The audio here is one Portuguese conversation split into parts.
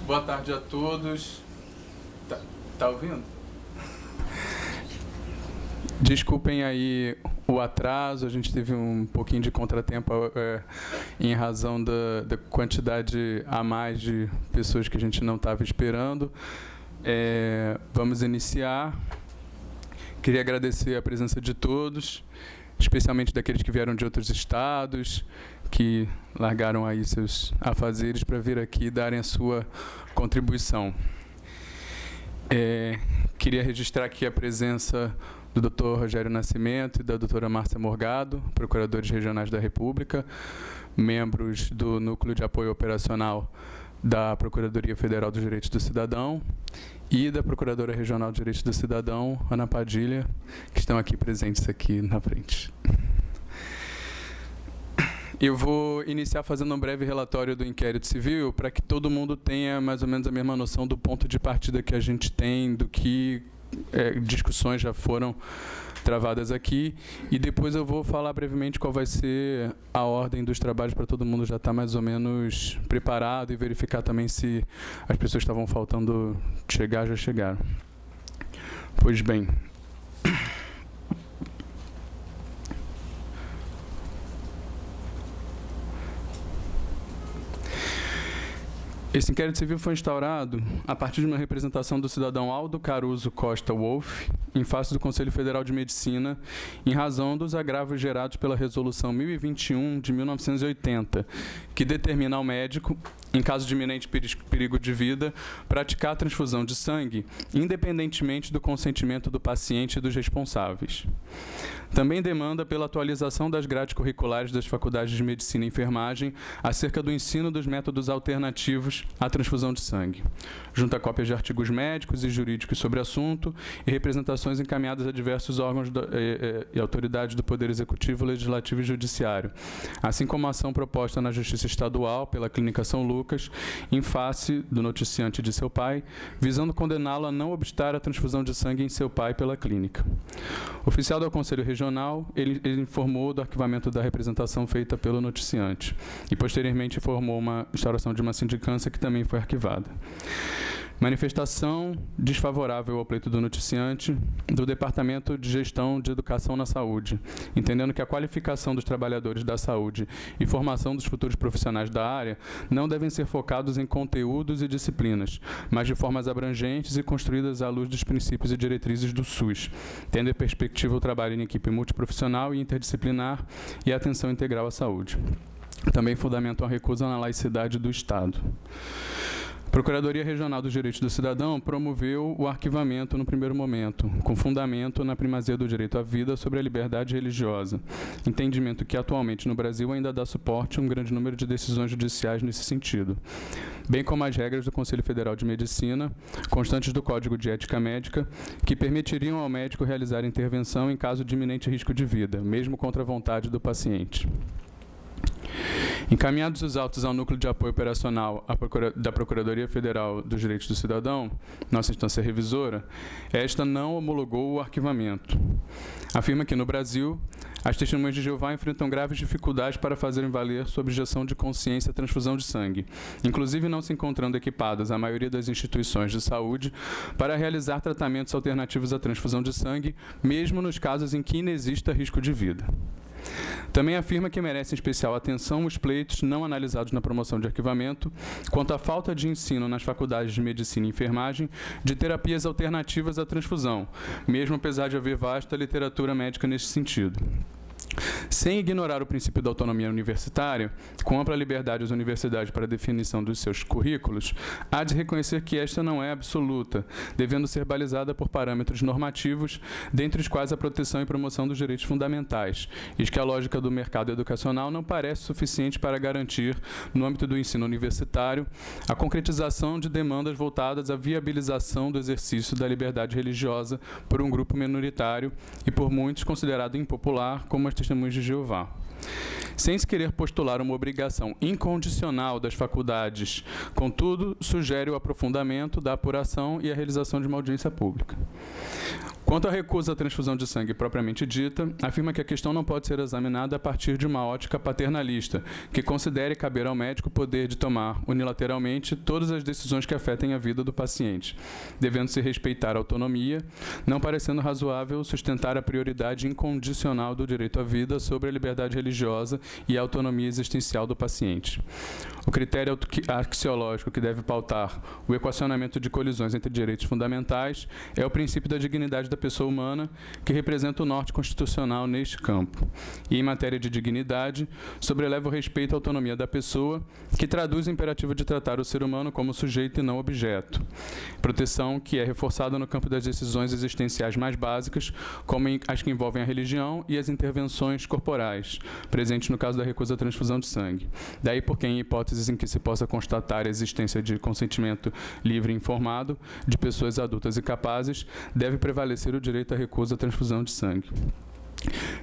Boa tarde a todos. Tá ouvindo? Desculpem aí o atraso, a gente teve um pouquinho de contratempo em razão da quantidade a mais de pessoas que a gente não estava esperando. Vamos iniciar. Queria agradecer a presença de todos, especialmente daqueles que vieram de outros estados, que largaram aí seus afazeres para vir aqui e darem a sua contribuição. Queria registrar aqui a presença do Dr. Rogério Nascimento e da doutora Márcia Morgado, procuradores regionais da República, membros do Núcleo de Apoio Operacional da Procuradoria Federal dos Direitos do Cidadão e da Procuradora Regional dos Direitos do Cidadão, Ana Padilha, que estão aqui presentes aqui na frente. Eu vou iniciar fazendo um breve relatório do inquérito civil para que todo mundo tenha mais ou menos a mesma noção do ponto de partida que a gente tem, do que discussões já foram travadas aqui, e depois eu vou falar brevemente qual vai ser a ordem dos trabalhos para todo mundo já estar mais ou menos preparado e verificar também se as pessoas que estavam faltando chegar já chegaram. Pois bem. Esse inquérito civil foi instaurado a partir de uma representação do cidadão Aldo Caruso Costa Wolff, em face do Conselho Federal de Medicina, em razão dos agravos gerados pela Resolução 1021 de 1980, que determina ao médico, em caso de iminente perigo de vida, praticar a transfusão de sangue, independentemente do consentimento do paciente e dos responsáveis. Também demanda pela atualização das grades curriculares das faculdades de Medicina e Enfermagem acerca do ensino dos métodos alternativos à transfusão de sangue, junto a cópias de artigos médicos e jurídicos sobre o assunto e representações encaminhadas a diversos órgãos e autoridades do Poder Executivo, Legislativo e Judiciário, assim como a ação proposta na Justiça Estadual pela Clínica São Lucas, em face do noticiante de seu pai, visando condená-lo a não obstar a transfusão de sangue em seu pai pela clínica. Oficial do Conselho Regional, ele informou do arquivamento da representação feita pelo noticiante e, posteriormente, informou uma instauração de uma sindicância que também foi arquivada. Manifestação desfavorável ao pleito do noticiante do Departamento de Gestão de Educação na Saúde, entendendo que a qualificação dos trabalhadores da saúde e formação dos futuros profissionais da área não devem ser focados em conteúdos e disciplinas, mas de formas abrangentes e construídas à luz dos princípios e diretrizes do SUS, tendo em perspectiva o trabalho em equipe multiprofissional e interdisciplinar e a atenção integral à saúde. Também fundamentam a recusa na laicidade do Estado. A Procuradoria Regional dos Direitos do Cidadão promoveu o arquivamento no primeiro momento, com fundamento na primazia do direito à vida sobre a liberdade religiosa, entendimento que atualmente no Brasil ainda dá suporte a um grande número de decisões judiciais nesse sentido, bem como as regras do Conselho Federal de Medicina, constantes do Código de Ética Médica, que permitiriam ao médico realizar intervenção em caso de iminente risco de vida, mesmo contra a vontade do paciente. Encaminhados os autos ao Núcleo de Apoio Operacional da Procuradoria Federal dos Direitos do Cidadão, nossa instância revisora, esta não homologou o arquivamento. Afirma que, no Brasil, as testemunhas de Jeová enfrentam graves dificuldades para fazerem valer sua objeção de consciência à transfusão de sangue, inclusive não se encontrando equipadas a maioria das instituições de saúde para realizar tratamentos alternativos à transfusão de sangue, mesmo nos casos em que inexista risco de vida. Também afirma que merecem especial atenção os pleitos não analisados na promoção de arquivamento quanto à falta de ensino nas faculdades de Medicina e Enfermagem de terapias alternativas à transfusão, mesmo apesar de haver vasta literatura médica nesse sentido. Sem ignorar o princípio da autonomia universitária, com ampla liberdade às universidades para a definição dos seus currículos, há de reconhecer que esta não é absoluta, devendo ser balizada por parâmetros normativos, dentre os quais a proteção e promoção dos direitos fundamentais, e que a lógica do mercado educacional não parece suficiente para garantir, no âmbito do ensino universitário, a concretização de demandas voltadas à viabilização do exercício da liberdade religiosa por um grupo minoritário e por muitos considerado impopular, como as testemunhas de Jeová. Sem se querer postular uma obrigação incondicional das faculdades, contudo, sugere o aprofundamento da apuração e a realização de uma audiência pública. Quanto à recusa à transfusão de sangue propriamente dita, afirma que a questão não pode ser examinada a partir de uma ótica paternalista, que considere caber ao médico o poder de tomar unilateralmente todas as decisões que afetem a vida do paciente, devendo-se respeitar a autonomia, não parecendo razoável sustentar a prioridade incondicional do direito à vida sobre a liberdade religiosa e a autonomia existencial do paciente. O critério axiológico que deve pautar o equacionamento de colisões entre direitos fundamentais é o princípio da dignidade da pessoa humana, que representa o norte constitucional neste campo. E, em matéria de dignidade, sobreleva o respeito à autonomia da pessoa, que traduz o imperativo de tratar o ser humano como sujeito e não objeto. Proteção que é reforçada no campo das decisões existenciais mais básicas, como as que envolvem a religião e as intervenções corporais, presentes no caso da recusa à transfusão de sangue. Daí porque, em hipóteses em que se possa constatar a existência de consentimento livre e informado de pessoas adultas e capazes, deve prevalecer o direito à recusa à transfusão de sangue.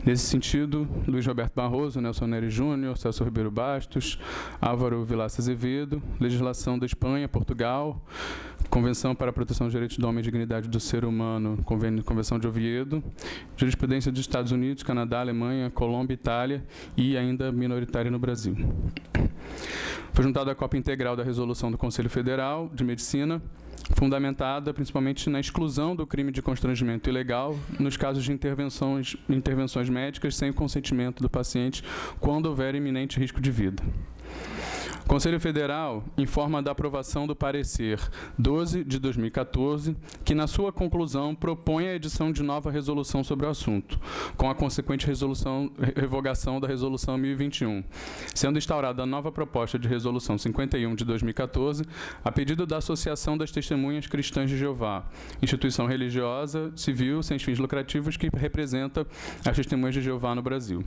Nesse sentido, Luiz Roberto Barroso, Nelson Neri Júnior, Celso Ribeiro Bastos, Álvaro Vilaça Azevedo, legislação da Espanha, Portugal, Convenção para a Proteção dos Direitos do Homem e Dignidade do Ser Humano, Convenção de Oviedo, jurisprudência dos Estados Unidos, Canadá, Alemanha, Colômbia, Itália e ainda minoritária no Brasil. Foi juntada a cópia integral da resolução do Conselho Federal de Medicina, fundamentada principalmente na exclusão do crime de constrangimento ilegal nos casos de intervenções médicas sem o consentimento do paciente quando houver iminente risco de vida. O Conselho Federal informa da aprovação do parecer 12 de 2014, que, na sua conclusão, propõe a edição de nova resolução sobre o assunto, com a consequente revogação da Resolução 1021, sendo instaurada a nova proposta de Resolução 51 de 2014, a pedido da Associação das Testemunhas Cristãs de Jeová, instituição religiosa, civil, sem fins lucrativos, que representa as Testemunhas de Jeová no Brasil.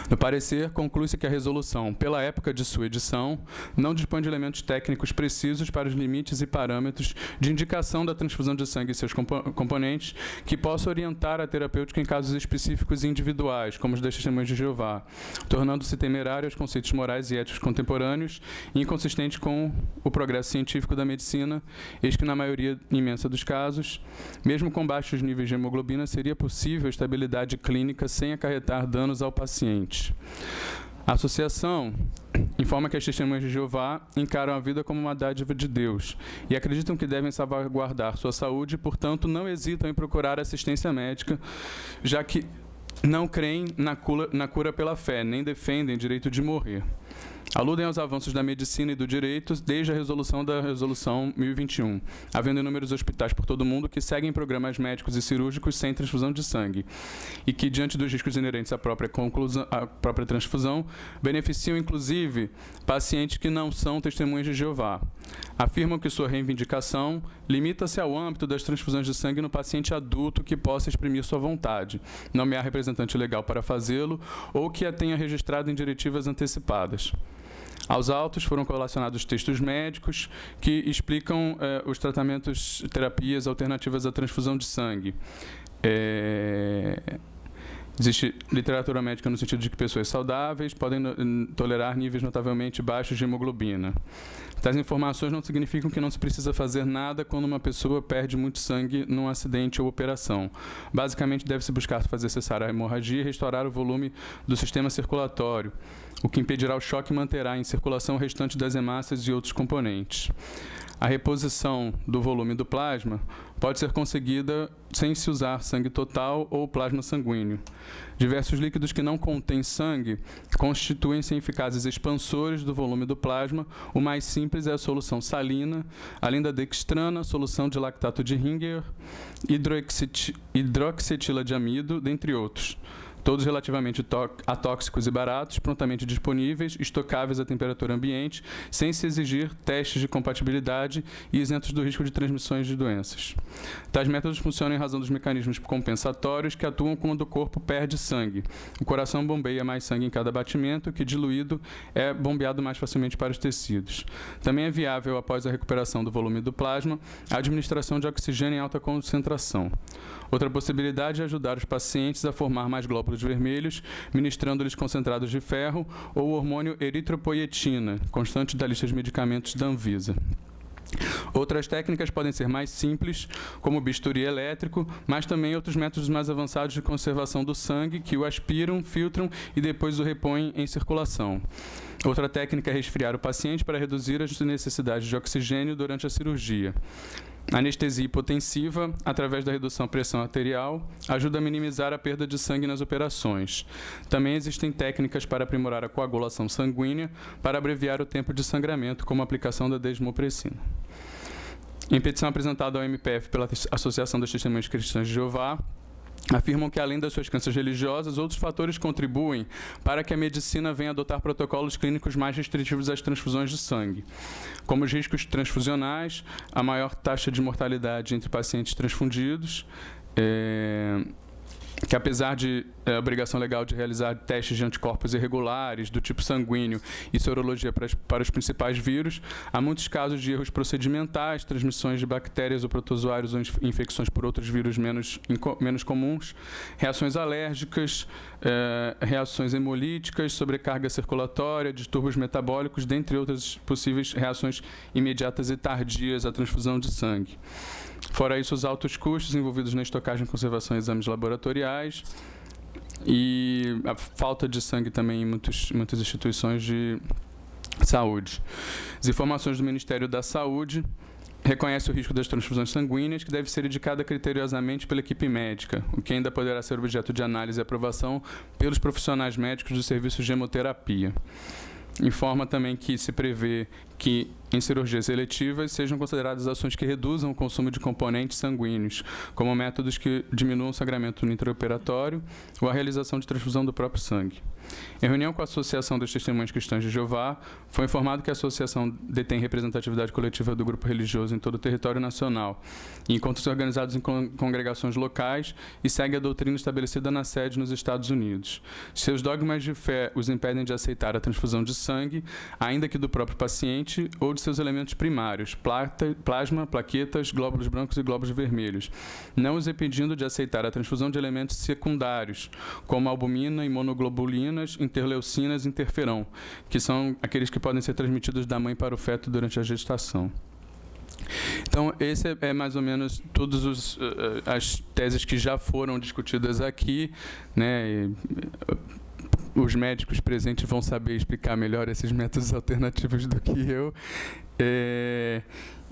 No parecer, conclui-se que a resolução, pela época de sua edição, não dispõe de elementos técnicos precisos para os limites e parâmetros de indicação da transfusão de sangue e seus componentes que possa orientar a terapêutica em casos específicos e individuais, como os das Testemunhas de Jeová, tornando-se temerário aos conceitos morais e éticos contemporâneos e inconsistente com o progresso científico da medicina, eis que, na maioria imensa dos casos, mesmo com baixos níveis de hemoglobina, seria possível estabilidade clínica sem acarretar danos ao paciente. A associação informa que as Testemunhas de Jeová encaram a vida como uma dádiva de Deus e acreditam que devem salvaguardar sua saúde e, portanto, não hesitam em procurar assistência médica, já que não creem na cura pela fé, nem defendem o direito de morrer. Aludem aos avanços da medicina e do direito desde a resolução da Resolução 1021, havendo inúmeros hospitais por todo o mundo que seguem programas médicos e cirúrgicos sem transfusão de sangue e que, diante dos riscos inerentes à própria transfusão, beneficiam, inclusive, pacientes que não são testemunhas de Jeová. Afirmam que sua reivindicação limita-se ao âmbito das transfusões de sangue no paciente adulto que possa exprimir sua vontade, nomear representante legal para fazê-lo ou que a tenha registrado em diretivas antecipadas. Aos autos foram colacionados textos médicos que explicam os tratamentos, terapias alternativas à transfusão de sangue. Existe literatura médica no sentido de que pessoas saudáveis podem tolerar níveis notavelmente baixos de hemoglobina. Tais informações não significam que não se precisa fazer nada quando uma pessoa perde muito sangue num acidente ou operação. Basicamente, deve-se buscar fazer cessar a hemorragia e restaurar o volume do sistema circulatório, o que impedirá o choque e manterá em circulação o restante das hemácias e outros componentes. A reposição do volume do plasma pode ser conseguida sem se usar sangue total ou plasma sanguíneo. Diversos líquidos que não contêm sangue constituem-se eficazes expansores do volume do plasma. O mais simples é a solução salina, além da dextrana, solução de lactato de Ringer, hidroxietiladiamido, dentre outros. Todos relativamente atóxicos e baratos, prontamente disponíveis, estocáveis à temperatura ambiente, sem se exigir testes de compatibilidade e isentos do risco de transmissões de doenças. Tais métodos funcionam em razão dos mecanismos compensatórios que atuam quando o corpo perde sangue. O coração bombeia mais sangue em cada batimento, que diluído é bombeado mais facilmente para os tecidos. Também é viável, após a recuperação do volume do plasma, a administração de oxigênio em alta concentração. Outra possibilidade é ajudar os pacientes a formar mais glóbulos vermelhos, ministrando-lhes concentrados de ferro ou o hormônio eritropoietina, constante da lista de medicamentos da Anvisa. Outras técnicas podem ser mais simples, como o bisturi elétrico, mas também outros métodos mais avançados de conservação do sangue, que o aspiram, filtram e depois o repõem em circulação. Outra técnica é resfriar o paciente para reduzir as necessidades de oxigênio durante a cirurgia. Anestesia hipotensiva, através da redução da pressão arterial, ajuda a minimizar a perda de sangue nas operações. Também existem técnicas para aprimorar a coagulação sanguínea, para abreviar o tempo de sangramento, como a aplicação da desmopressina. Em petição apresentada ao MPF pela Associação das Testemunhas Cristãs de Jeová, afirmam que, além das suas crenças religiosas, outros fatores contribuem para que a medicina venha adotar protocolos clínicos mais restritivos às transfusões de sangue, como os riscos transfusionais, a maior taxa de mortalidade entre pacientes transfundidos, que apesar de obrigação legal de realizar testes de anticorpos irregulares do tipo sanguíneo e sorologia para os principais vírus, há muitos casos de erros procedimentais, transmissões de bactérias ou protozoários ou infecções por outros vírus menos comuns, reações alérgicas, reações hemolíticas, sobrecarga circulatória, distúrbios metabólicos, dentre outras possíveis reações imediatas e tardias à transfusão de sangue. Fora isso, os altos custos envolvidos na estocagem, conservação e exames laboratoriais e a falta de sangue também em muitas instituições de saúde. As informações do Ministério da Saúde reconhecem o risco das transfusões sanguíneas, que deve ser indicada criteriosamente pela equipe médica, o que ainda poderá ser objeto de análise e aprovação pelos profissionais médicos do serviço de hemoterapia. Informa também que se prevê que, em cirurgias eletivas, sejam consideradas ações que reduzam o consumo de componentes sanguíneos, como métodos que diminuam o sangramento no intraoperatório ou a realização de transfusão do próprio sangue. Em reunião com a Associação das Testemunhas Cristãs de Jeová, foi informado que a associação detém representatividade coletiva do grupo religioso em todo o território nacional, em encontros organizados em congregações locais e segue a doutrina estabelecida na sede nos Estados Unidos. Seus dogmas de fé os impedem de aceitar a transfusão de sangue, ainda que do próprio paciente ou de seus elementos primários, plasma, plaquetas, glóbulos brancos e glóbulos vermelhos, não os impedindo de aceitar a transfusão de elementos secundários, como albumina, imunoglobulina, interleucinas e interferão, que são aqueles que podem ser transmitidos da mãe para o feto durante a gestação. Então, esse é mais ou menos todas as teses que já foram discutidas aqui, né? Os médicos presentes vão saber explicar melhor esses métodos alternativos do que eu.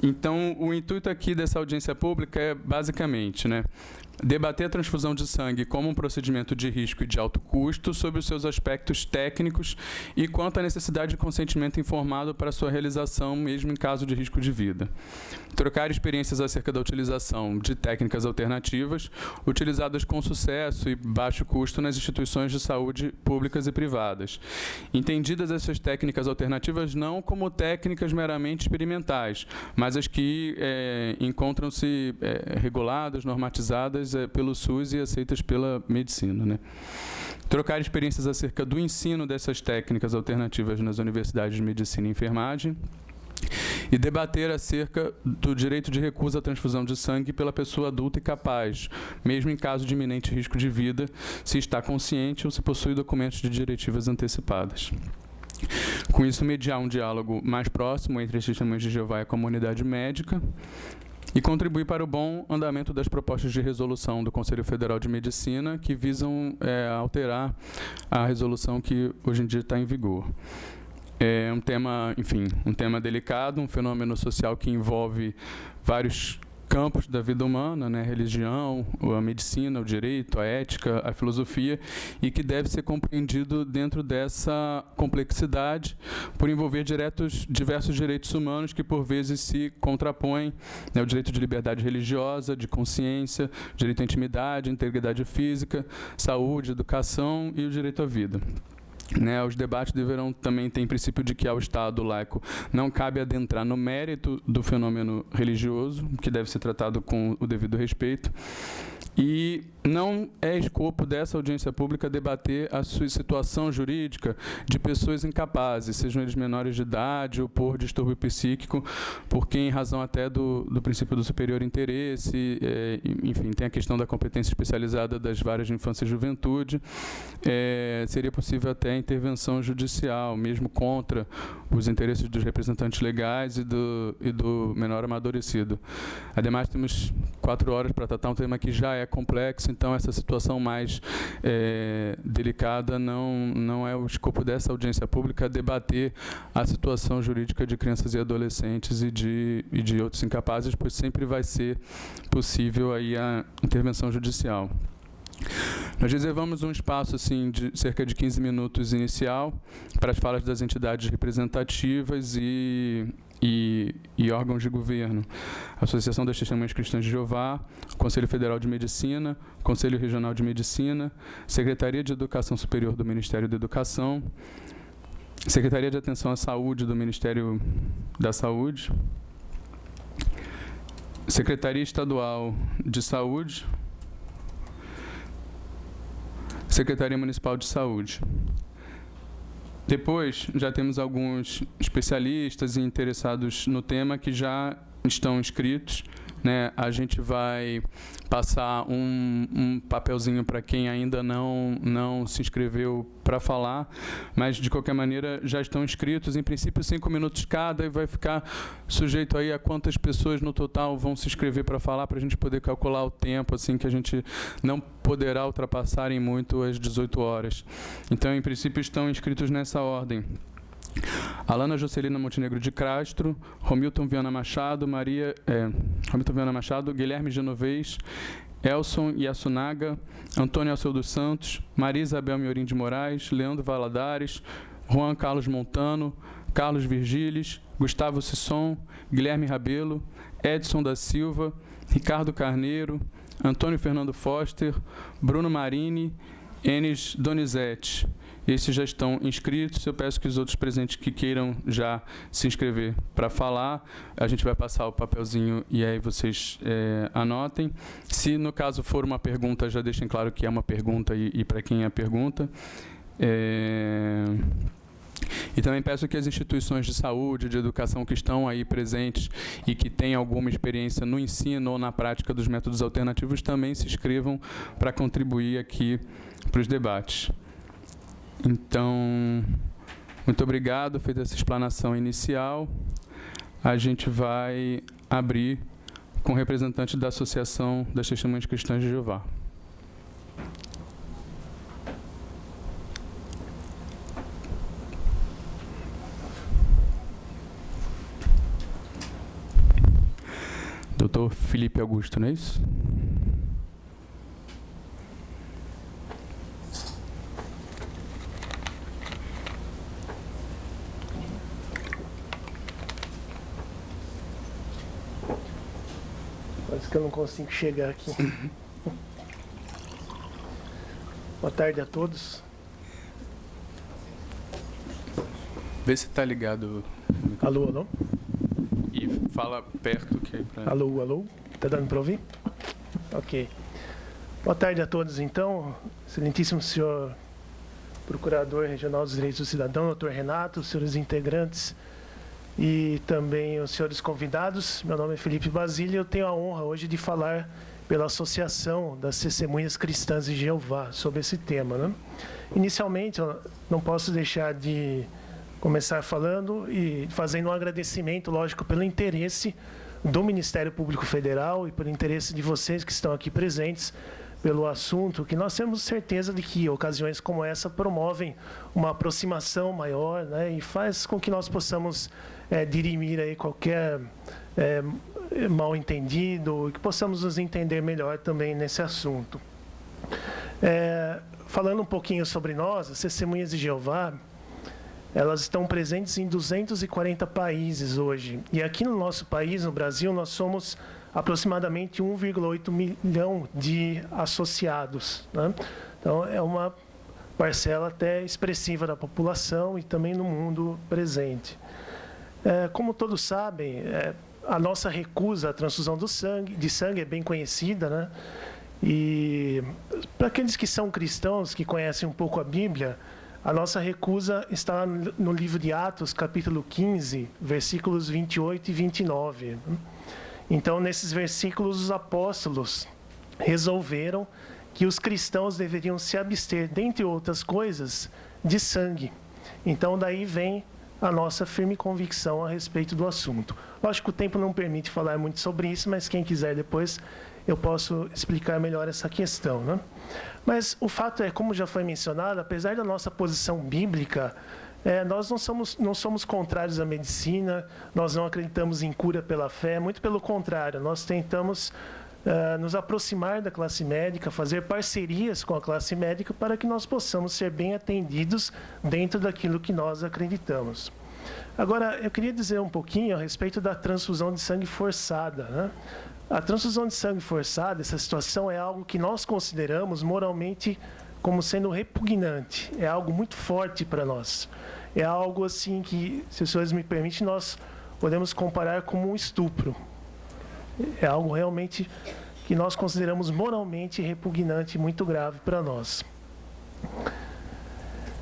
Então, o intuito aqui dessa audiência pública é, basicamente, debater a transfusão de sangue como um procedimento de risco e de alto custo sob os seus aspectos técnicos e quanto à necessidade de consentimento informado para sua realização, mesmo em caso de risco de vida. Trocar experiências acerca da utilização de técnicas alternativas utilizadas com sucesso e baixo custo nas instituições de saúde públicas e privadas. Entendidas essas técnicas alternativas não como técnicas meramente experimentais, mas as que encontram-se reguladas, normatizadas pelo SUS e aceitas pela medicina, Trocar experiências acerca do ensino dessas técnicas alternativas nas universidades de medicina e enfermagem e debater acerca do direito de recusa à transfusão de sangue pela pessoa adulta e capaz, mesmo em caso de iminente risco de vida, se está consciente ou se possui documentos de diretivas antecipadas. Com isso, mediar um diálogo mais próximo entre as testemunhas de Jeová e a comunidade médica e contribuir para o bom andamento das propostas de resolução do Conselho Federal de Medicina que visam alterar a resolução que hoje em dia está em vigor. É um tema, um tema delicado, um fenômeno social que envolve vários campos da vida humana, a religião, a medicina, o direito, a ética, a filosofia, e que deve ser compreendido dentro dessa complexidade por envolver diversos direitos humanos que, por vezes, se contrapõem, o direito de liberdade religiosa, de consciência, direito à intimidade, integridade física, saúde, educação e o direito à vida. Os debates deverão também ter em princípio de que ao Estado laico não cabe adentrar no mérito do fenômeno religioso, que deve ser tratado com o devido respeito, e não é escopo dessa audiência pública debater a sua situação jurídica de pessoas incapazes, sejam eles menores de idade ou por distúrbio psíquico, porque em razão até do princípio do superior interesse, tem a questão da competência especializada das varas de infância e juventude, seria possível até intervenção judicial, mesmo contra os interesses dos representantes legais e do menor amadurecido. Ademais, temos 4 horas para tratar um tema que já é complexo, então essa situação mais delicada não é o escopo dessa audiência pública debater a situação jurídica de crianças e adolescentes e de outros incapazes, pois sempre vai ser possível aí a intervenção judicial. Nós reservamos um espaço assim, de cerca de 15 minutos inicial para as falas das entidades representativas e órgãos de governo. A Associação das Testemunhas Cristãs de Jeová, Conselho Federal de Medicina, Conselho Regional de Medicina, Secretaria de Educação Superior do Ministério da Educação, Secretaria de Atenção à Saúde do Ministério da Saúde, Secretaria Estadual de Saúde, Secretaria Municipal de Saúde. Depois, já temos alguns especialistas e interessados no tema que já estão inscritos, né? A gente vai passar um papelzinho para quem ainda não se inscreveu para falar, mas, de qualquer maneira, já estão inscritos. Em princípio, 5 minutos cada, e vai ficar sujeito aí a quantas pessoas no total vão se inscrever para falar, para a gente poder calcular o tempo, assim, que a gente não poderá ultrapassar em muito as 18 horas. Então, em princípio, estão inscritos nessa ordem: Alana Jocelina Montenegro de Castro, Romilton Viana Machado, Guilherme Genovez, Elson Yasunaga, Antônio Alceu dos Santos, Maria Isabel Miorim de Moraes, Leandro Valadares, Juan Carlos Montano, Carlos Virgiles, Gustavo Sisson, Guilherme Rabelo, Edson da Silva, Ricardo Carneiro, Antônio Fernando Foster, Bruno Marini, Enes Donizete. Esses já estão inscritos. Eu peço que os outros presentes que queiram já se inscrever para falar, a gente vai passar o papelzinho e aí vocês anotem. Se, no caso, for uma pergunta, já deixem claro que é uma pergunta e para quem é a pergunta. E também peço que as instituições de saúde, de educação que estão aí presentes e que têm alguma experiência no ensino ou na prática dos métodos alternativos também se inscrevam para contribuir aqui para os debates. Então, muito obrigado. Feita essa explanação inicial, a gente vai abrir com o representante da Associação das Testemunhas Cristãs de Jeová. Doutor Felipe Augusto, não é isso? Parece que eu não consigo chegar aqui. Boa tarde a todos. Vê se está ligado. Alô, alô? E fala perto. Que pra... Alô, alô? Está dando para ouvir? Ok. Boa tarde a todos, então. Excelentíssimo senhor Procurador Regional dos Direitos do Cidadão, doutor Renato, senhores integrantes e também os senhores convidados. Meu nome é Felipe Basílio e eu tenho a honra hoje de falar pela Associação das Testemunhas Cristãs de Jeová sobre esse tema, né? Inicialmente, eu não posso deixar de começar falando e fazendo um agradecimento, lógico, pelo interesse do Ministério Público Federal e pelo interesse de vocês que estão aqui presentes pelo assunto, que nós temos certeza de que ocasiões como essa promovem uma aproximação maior, né, e faz com que nós possamos dirimir aí qualquer mal entendido e que possamos nos entender melhor também nesse assunto. Falando um pouquinho sobre nós, as Testemunhas de Jeová, elas estão presentes em 240 países hoje. E aqui no nosso país, no Brasil, nós somos aproximadamente 1,8 milhão de associados, né? Então, é uma parcela até expressiva da população e também no mundo presente. Como todos sabem, a nossa recusa à transfusão de sangue é bem conhecida, né? E para aqueles que são cristãos, que conhecem um pouco a Bíblia, a nossa recusa está no livro de Atos, capítulo 15, versículos 28 e 29. Então, nesses versículos, os apóstolos resolveram que os cristãos deveriam se abster, dentre outras coisas, de sangue. Então, daí vem a nossa firme convicção a respeito do assunto. Lógico que o tempo não permite falar muito sobre isso, mas quem quiser depois eu posso explicar melhor essa questão, né? Mas o fato é, como já foi mencionado, apesar da nossa posição bíblica, nós não somos contrários à medicina, nós não acreditamos em cura pela fé, muito pelo contrário, nós tentamos nos aproximar da classe médica, fazer parcerias com a classe médica para que nós possamos ser bem atendidos dentro daquilo que nós acreditamos. Agora, eu queria dizer um pouquinho a respeito da transfusão de sangue forçada, né? A transfusão de sangue forçada, essa situação é algo que nós consideramos moralmente como sendo repugnante, é algo muito forte para nós. É algo assim que, se os senhores me permitem, nós podemos comparar como um estupro. É algo realmente que nós consideramos moralmente repugnante e muito grave para nós.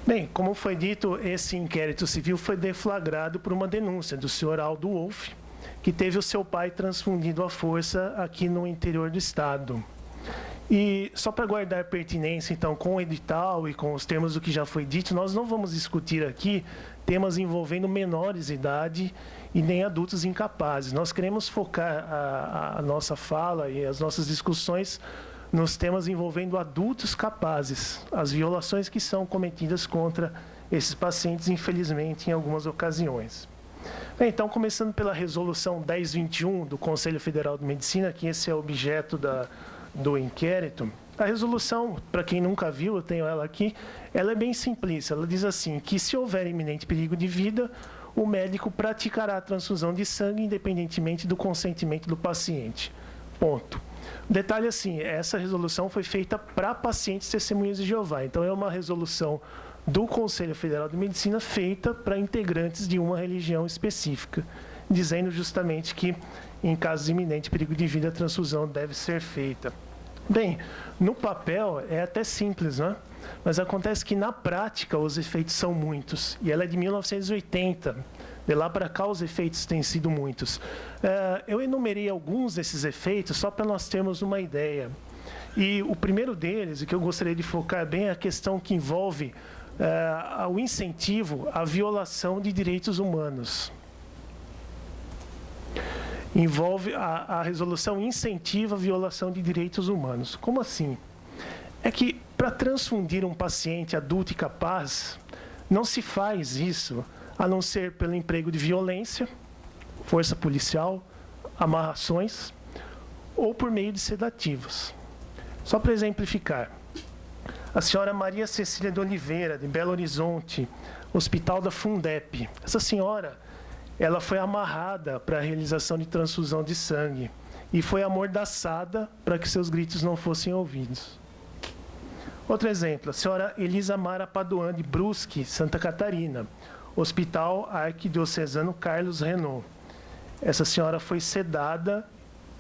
Bem, como foi dito, esse inquérito civil foi deflagrado por uma denúncia do senhor Aldo Wolff, que teve o seu pai transfundido à força aqui no interior do estado. E só para guardar pertinência, então, com o edital e com os termos do que já foi dito, nós não vamos discutir aqui temas envolvendo menores de idade e nem adultos incapazes. Nós queremos focar a nossa fala e as nossas discussões nos temas envolvendo adultos capazes, as violações que são cometidas contra esses pacientes, infelizmente, em algumas ocasiões. Bem, então, começando pela resolução 1021 do Conselho Federal de Medicina, que esse é o objeto do inquérito. A resolução, para quem nunca viu, eu tenho ela aqui, ela é bem simplista. Ela diz assim, que se houver iminente perigo de vida, o médico praticará a transfusão de sangue independentemente do consentimento do paciente. Ponto. Detalhe assim, essa resolução foi feita para pacientes testemunhas de Jeová. Então, é uma resolução do Conselho Federal de Medicina feita para integrantes de uma religião específica, dizendo justamente que, em caso de iminente perigo de vida, a transfusão deve ser feita. Bem, no papel é até simples, né? Mas acontece que, na prática, os efeitos são muitos. E ela é de 1980. De lá para cá, os efeitos têm sido muitos. Eu enumerei alguns desses efeitos só para nós termos uma ideia. E o primeiro deles, e que eu gostaria de focar bem, é a questão que envolve o incentivo à violação de direitos humanos. Envolve a resolução incentiva a violação de direitos humanos. Como assim? É que para transfundir um paciente adulto e capaz, não se faz isso a não ser pelo emprego de violência, força policial, amarrações ou por meio de sedativos. Só para exemplificar, a senhora Maria Cecília de Oliveira, de Belo Horizonte, Hospital da Fundep. Essa senhora, ela foi amarrada para a realização de transfusão de sangue e foi amordaçada para que seus gritos não fossem ouvidos. Outro exemplo, a senhora Elisa Mara Paduan, de Brusque, Santa Catarina, Hospital Arquidiocesano Carlos Renault. Essa senhora foi sedada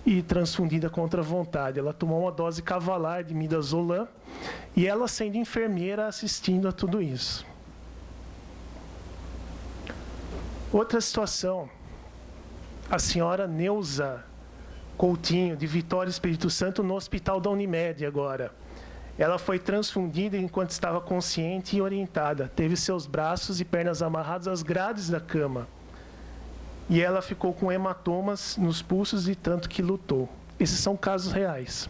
e transfundida contra a vontade. Ela tomou uma dose cavalar de midazolam e ela, sendo enfermeira, assistindo a tudo isso. Outra situação, a senhora Neuza Coutinho, de Vitória, Espírito Santo, no Hospital da Unimed agora. Ela foi transfundida enquanto estava consciente e orientada. Teve seus braços e pernas amarrados às grades da cama. E ela ficou com hematomas nos pulsos e tanto que lutou. Esses são casos reais.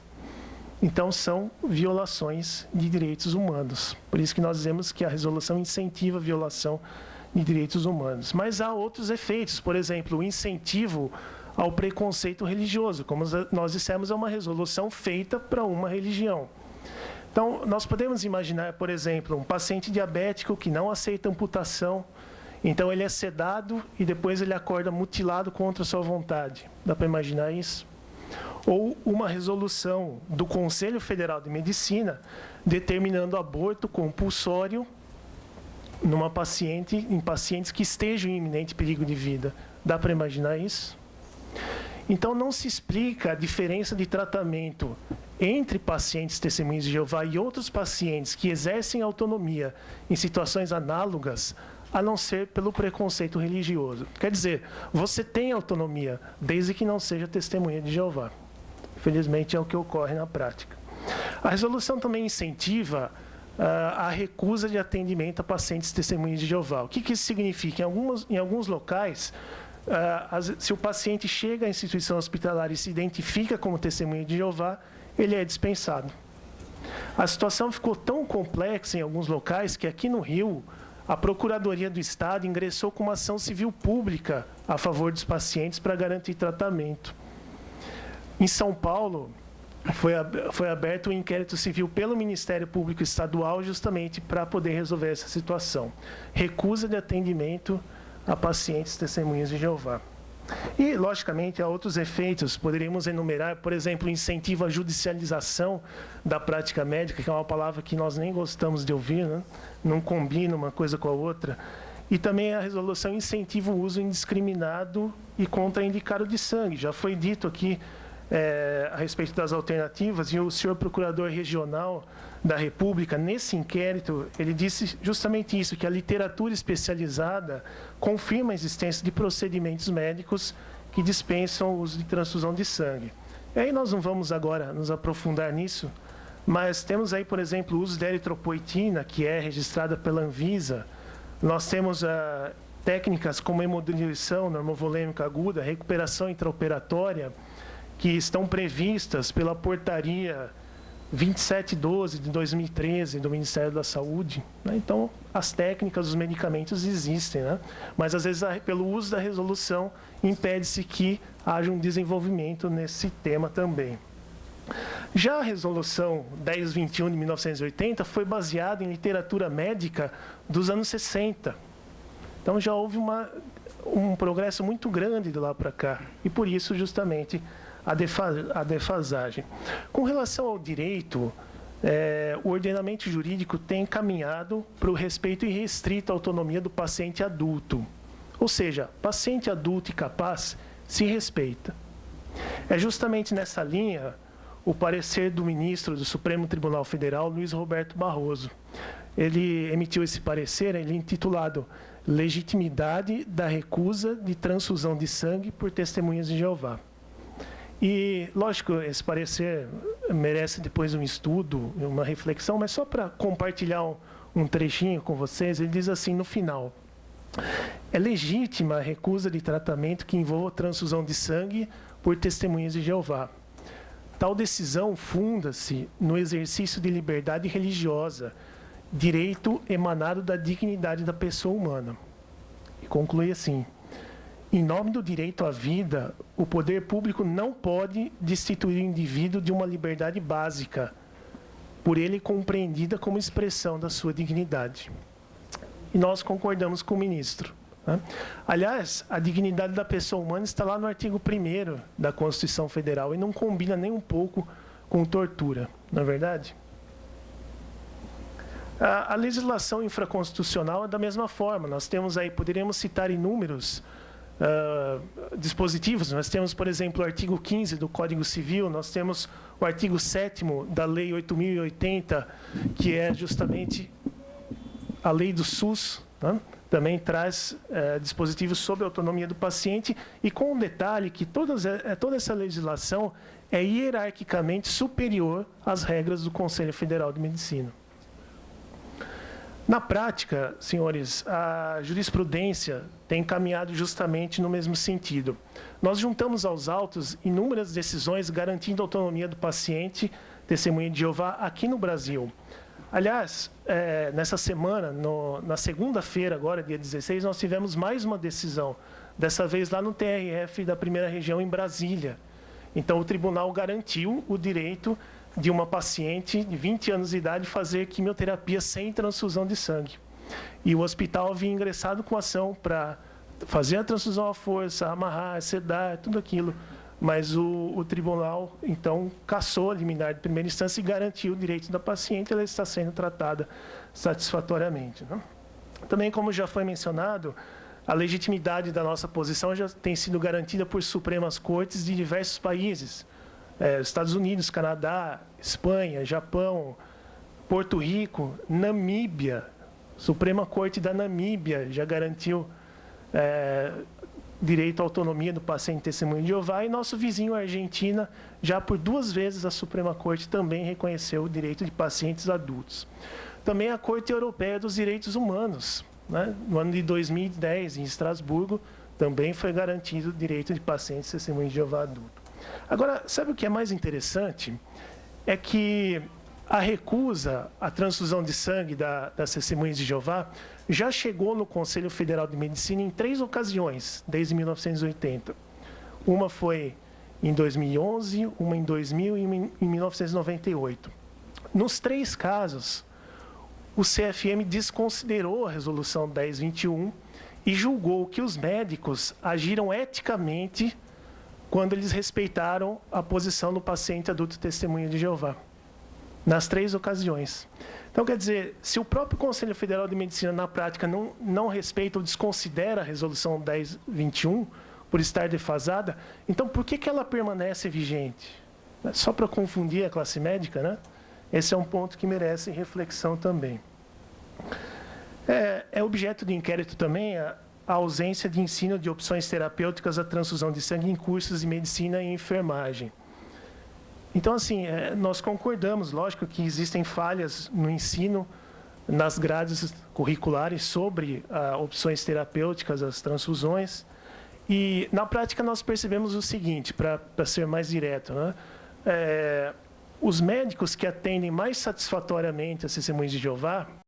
Então, são violações de direitos humanos. Por isso que nós dizemos que a resolução incentiva a violação de direitos humanos. Mas há outros efeitos. Por exemplo, o incentivo ao preconceito religioso. Como nós dissemos, é uma resolução feita para uma religião. Então, nós podemos imaginar, por exemplo, um paciente diabético que não aceita amputação, então ele é sedado e depois ele acorda mutilado contra a sua vontade. Dá para imaginar isso? Ou uma resolução do Conselho Federal de Medicina determinando aborto compulsório em pacientes que estejam em iminente perigo de vida. Dá para imaginar isso? Então, não se explica a diferença de tratamento entre pacientes testemunhas de Jeová e outros pacientes que exercem autonomia em situações análogas, a não ser pelo preconceito religioso. Quer dizer, você tem autonomia, desde que não seja testemunha de Jeová. Infelizmente, é o que ocorre na prática. A resolução também incentiva a recusa de atendimento a pacientes testemunhas de Jeová. O que isso significa? Em alguns locais, se o paciente chega à instituição hospitalar e se identifica como testemunha de Jeová, ele é dispensado. A situação ficou tão complexa em alguns locais que aqui no Rio, a Procuradoria do Estado ingressou com uma ação civil pública a favor dos pacientes para garantir tratamento. Em São Paulo, foi aberto um inquérito civil pelo Ministério Público Estadual justamente para poder resolver essa situação. Recusa de atendimento a pacientes testemunhas de Jeová. E, logicamente, há outros efeitos. Poderíamos enumerar, por exemplo, o incentivo à judicialização da prática médica, que é uma palavra que nós nem gostamos de ouvir, né? Não combina uma coisa com a outra. E também a resolução incentiva o uso indiscriminado e contraindicado de sangue. Já foi dito aqui a respeito das alternativas, e o senhor Procurador Regional da República, nesse inquérito, ele disse justamente isso, que a literatura especializada confirma a existência de procedimentos médicos que dispensam o uso de transfusão de sangue. E aí nós não vamos agora nos aprofundar nisso, mas temos aí, por exemplo, o uso da eritropoetina, que é registrada pela Anvisa. Nós temos técnicas como hemodiluição normovolêmica aguda, recuperação intraoperatória, que estão previstas pela portaria 2712 de 2013 do Ministério da Saúde. Né? Então, as técnicas, os medicamentos existem, né? Mas às vezes, pelo uso da resolução, impede-se que haja um desenvolvimento nesse tema também. Já a resolução 1021 de 1980 foi baseada em literatura médica dos anos 60. Então, já houve um progresso muito grande de lá para cá. E, por isso, justamente, a defasagem. Com relação ao direito, o ordenamento jurídico tem caminhado para o respeito irrestrito à autonomia do paciente adulto. Ou seja, paciente adulto e capaz se respeita. É justamente nessa linha o parecer do ministro do Supremo Tribunal Federal, Luiz Roberto Barroso. Ele emitiu esse parecer, ele intitulado Legitimidade da recusa de transfusão de sangue por testemunhas de Jeová. E, lógico, esse parecer merece depois um estudo, uma reflexão, mas só para compartilhar um trechinho com vocês, ele diz assim no final: é legítima a recusa de tratamento que envolva transfusão de sangue por testemunhas de Jeová. Tal decisão funda-se no exercício de liberdade religiosa, direito emanado da dignidade da pessoa humana. E conclui assim: em nome do direito à vida, o poder público não pode destituir o indivíduo de uma liberdade básica, por ele compreendida como expressão da sua dignidade. E nós concordamos com o ministro. Né? Aliás, a dignidade da pessoa humana está lá no artigo 1º da Constituição Federal e não combina nem um pouco com tortura, não é verdade? A legislação infraconstitucional é da mesma forma. Nós temos aí, poderíamos citar inúmeros dispositivos. Nós temos, por exemplo, o artigo 15 do Código Civil, nós temos o artigo 7º da Lei 8.080, que é justamente a lei do SUS, né? Também traz dispositivos sobre a autonomia do paciente, e com um detalhe que toda essa legislação é hierarquicamente superior às regras do Conselho Federal de Medicina. Na prática, senhores, a jurisprudência tem caminhado justamente no mesmo sentido. Nós juntamos aos autos inúmeras decisões garantindo a autonomia do paciente, testemunha de Jeová, aqui no Brasil. Aliás, nessa semana, na segunda-feira, agora, dia 16, nós tivemos mais uma decisão, dessa vez lá no TRF da 1ª Região, em Brasília. Então, o tribunal garantiu o direito de uma paciente de 20 anos de idade fazer quimioterapia sem transfusão de sangue. E o hospital havia ingressado com ação para fazer a transfusão à força, amarrar, sedar, tudo aquilo. Mas o tribunal, então, cassou a liminar de primeira instância e garantiu o direito da paciente, ela está sendo tratada satisfatoriamente. Né? Também, como já foi mencionado, a legitimidade da nossa posição já tem sido garantida por Supremas Cortes de diversos países. Estados Unidos, Canadá, Espanha, Japão, Porto Rico, Namíbia. Suprema Corte da Namíbia já garantiu direito à autonomia do paciente testemunho de Jeová, e nosso vizinho, a Argentina, já por 2 vezes a Suprema Corte também reconheceu o direito de pacientes adultos. também a Corte Europeia dos Direitos Humanos, né? No ano de 2010, em Estrasburgo, também foi garantido o direito de pacientes testemunhas de Jeová adulto. Agora, sabe o que é mais interessante? É que a recusa à transfusão de sangue das testemunhas de Jeová já chegou no Conselho Federal de Medicina em 3 ocasiões, desde 1980. Uma foi em 2011, uma em 2000 e em 1998. Nos 3 casos, o CFM desconsiderou a Resolução 1021 e julgou que os médicos agiram eticamente quando eles respeitaram a posição do paciente adulto testemunha de Jeová. Nas 3 ocasiões. Então, quer dizer, se o próprio Conselho Federal de Medicina, na prática, não respeita ou desconsidera a Resolução 1021 por estar defasada, então por que ela permanece vigente? Só para confundir a classe médica, né? Esse é um ponto que merece reflexão também. É objeto de inquérito também a ausência de ensino de opções terapêuticas à transfusão de sangue em cursos de medicina e enfermagem. Então, assim, nós concordamos, lógico, que existem falhas no ensino, nas grades curriculares sobre opções terapêuticas, as transfusões. E, na prática, nós percebemos o seguinte, para ser mais direto, né? Os médicos que atendem mais satisfatoriamente as testemunhas de Jeová,